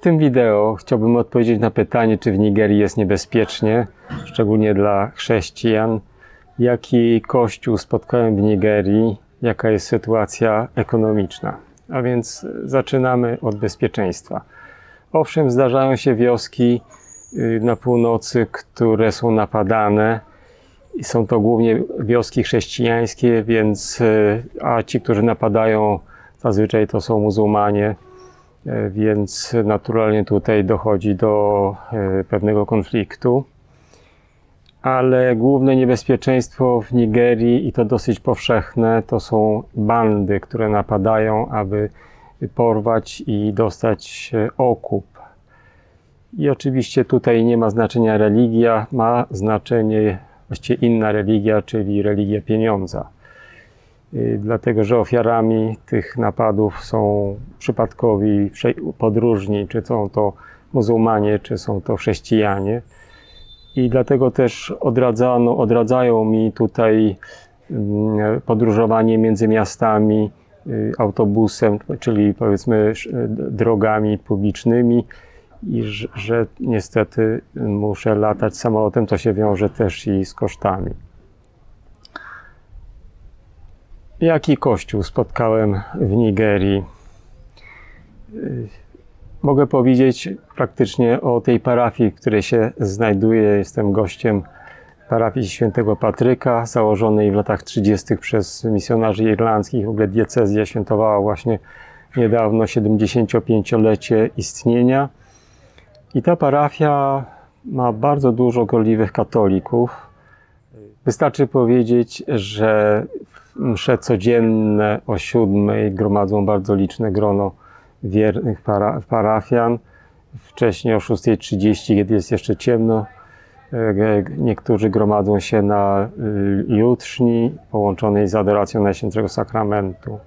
tym wideo chciałbym odpowiedzieć na pytanie, czy w Nigerii jest niebezpiecznie, szczególnie dla chrześcijan. Jaki kościół spotkałem w Nigerii, jaka jest sytuacja ekonomiczna. A więc zaczynamy od bezpieczeństwa. Owszem, zdarzają się wioski na północy, które są napadane. Są to głównie wioski chrześcijańskie, a ci, którzy napadają, zazwyczaj to są muzułmanie, więc naturalnie tutaj dochodzi do pewnego konfliktu. Ale główne niebezpieczeństwo w Nigerii, i to dosyć powszechne, to są bandy, które napadają, aby porwać i dostać okup. I oczywiście tutaj nie ma znaczenia religia, ma znaczenie właściwie inna religia, czyli religia pieniądza. Dlatego, że ofiarami tych napadów są przypadkowi podróżni, czy są to muzułmanie, czy są to chrześcijanie. I dlatego też odradzają mi tutaj podróżowanie między miastami autobusem, czyli powiedzmy drogami publicznymi, i że niestety muszę latać samolotem, to się wiąże też i z kosztami. Jaki kościół spotkałem w Nigerii? Mogę powiedzieć praktycznie o tej parafii, w której się znajduję. Jestem gościem parafii Świętego Patryka, założonej w latach 30. przez misjonarzy irlandzkich. W ogóle diecezja świętowała właśnie niedawno 75-lecie istnienia. I ta parafia ma bardzo dużo gorliwych katolików. Wystarczy powiedzieć, że msze codzienne o 7 gromadzą bardzo liczne grono wiernych parafian. Wcześniej o 6:30, kiedy jest jeszcze ciemno, niektórzy gromadzą się na jutrzni połączonej z adoracją Najświętszego Sakramentu.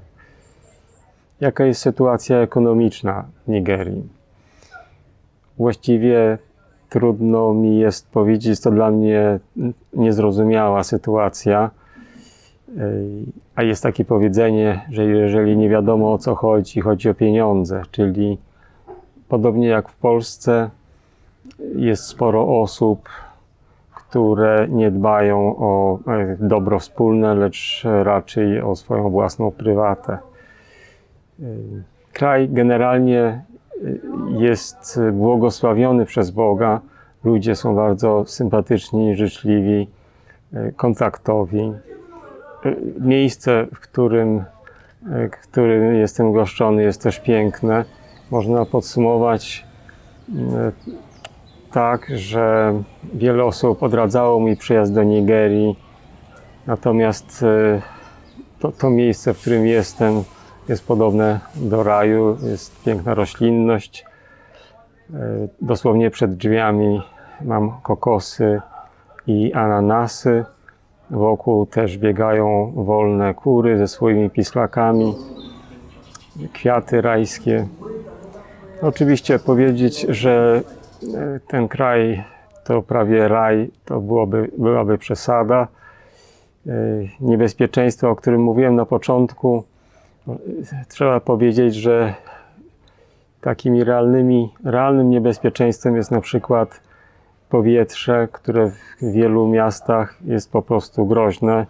Jaka jest sytuacja ekonomiczna w Nigerii? Właściwie trudno mi jest powiedzieć, jest to dla mnie niezrozumiała sytuacja. A jest takie powiedzenie, że jeżeli nie wiadomo o co chodzi, chodzi o pieniądze, czyli podobnie jak w Polsce jest sporo osób, które nie dbają o dobro wspólne, lecz raczej o swoją własną prywatę. Kraj generalnie jest błogosławiony przez Boga. Ludzie są bardzo sympatyczni, życzliwi, kontaktowi. Miejsce, w którym jestem goszczony, jest też piękne. Można podsumować tak, że wiele osób odradzało mi przyjazd do Nigerii. Natomiast to miejsce, w którym jestem, jest podobne do raju. Jest piękna roślinność. Dosłownie przed drzwiami mam kokosy i ananasy. Wokół też biegają wolne kury ze swoimi pisklakami, kwiaty rajskie. Oczywiście powiedzieć, że ten kraj to prawie raj, to byłaby przesada. Niebezpieczeństwo, o którym mówiłem na początku, trzeba powiedzieć, że takim realnym niebezpieczeństwem jest na przykład powietrze, które w wielu miastach jest po prostu groźne,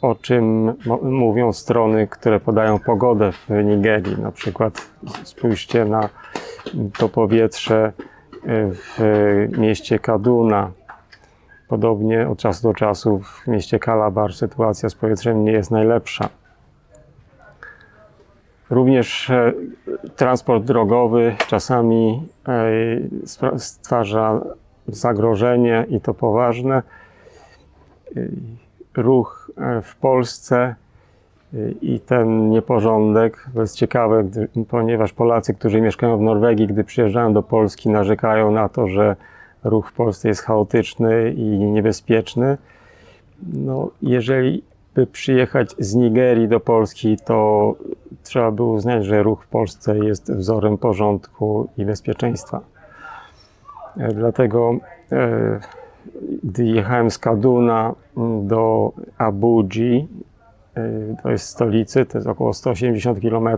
o czym mówią strony, które podają pogodę w Nigerii. Na przykład spójrzcie na to powietrze w mieście Kaduna. Podobnie od czasu do czasu w mieście Calabar sytuacja z powietrzem nie jest najlepsza. Również transport drogowy czasami stwarza zagrożenie i to poważne. Ruch w Polsce i ten nieporządek, to jest ciekawe, ponieważ Polacy, którzy mieszkają w Norwegii, gdy przyjeżdżają do Polski, narzekają na to, że ruch w Polsce jest chaotyczny i niebezpieczny. No, jeżeli by przyjechać z Nigerii do Polski, to trzeba by uznać, że ruch w Polsce jest wzorem porządku i bezpieczeństwa. Dlatego, gdy jechałem z Kaduna do Abuji, to jest stolicy, to jest około 180 km,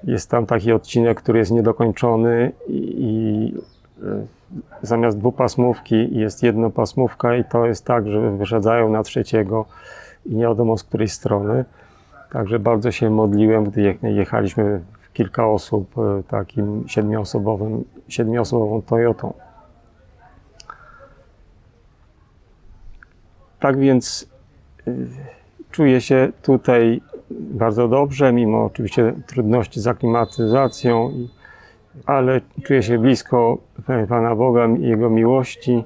Jest tam taki odcinek, który jest niedokończony i zamiast dwupasmówki jest jednopasmówka i to jest tak, że wyszedzają na trzeciego i nie wiadomo z której strony. Także bardzo się modliłem, gdy jechaliśmy w kilka osób takim siedmioosobową Toyotą. Tak więc czuję się tutaj bardzo dobrze, mimo oczywiście trudności z aklimatyzacją, ale czuję się blisko Pana Boga i Jego miłości.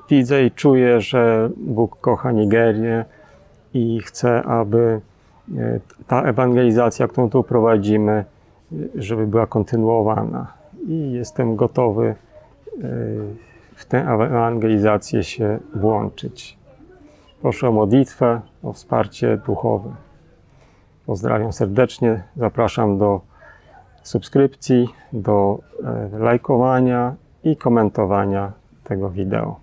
Widzę i czuję, że Bóg kocha Nigerię i chce, aby ta ewangelizacja, którą tu prowadzimy, żeby była kontynuowana. I jestem gotowy w tę ewangelizację się włączyć. Proszę o modlitwę, o wsparcie duchowe. Pozdrawiam serdecznie, zapraszam do subskrypcji, do lajkowania i komentowania tego wideo.